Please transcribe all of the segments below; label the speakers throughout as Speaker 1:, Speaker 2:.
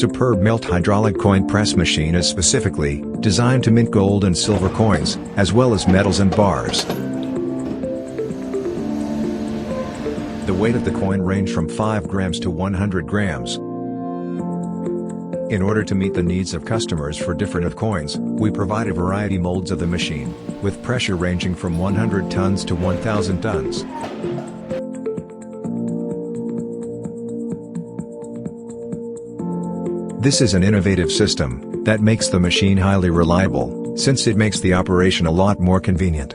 Speaker 1: SuperbMelt hydraulic coin press machine is specifically designed to mint gold and silver coins, as well as metals and bars. The weight of the coin range from 5 grams to 100 grams. In order to meet the needs of customers for different coins, we provide a variety molds of the machine, with pressure ranging from 100 tons to 1,000 tons. This is an innovative system that makes the machine highly reliable, since it makes the operation a lot more convenient.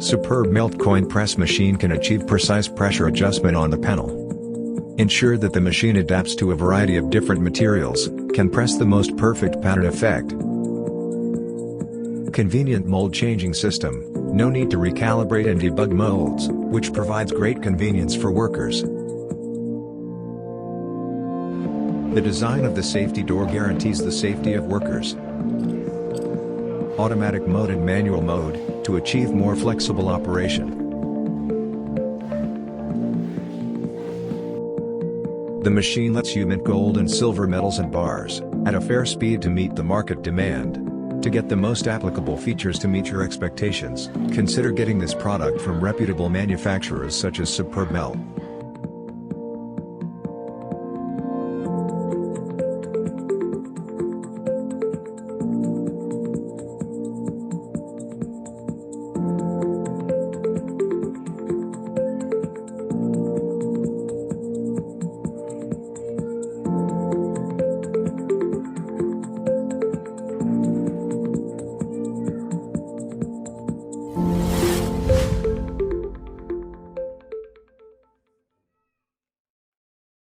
Speaker 1: SuperbMelt coin press machine can achieve precise pressure adjustment on the panel. Ensure that the machine adapts to a variety of different materials, can press the most perfect pattern effect. Convenient mold changing system, no need to recalibrate and debug molds, which provides great convenience for workers. The design of the safety door guarantees the safety of workers. Automatic mode and manual mode, to achieve more flexible operation. The machine lets you mint gold and silver metals and bars, at a fair speed to meet the market demand. To get the most applicable features to meet your expectations, consider getting this product from reputable manufacturers such as SuperbMelt.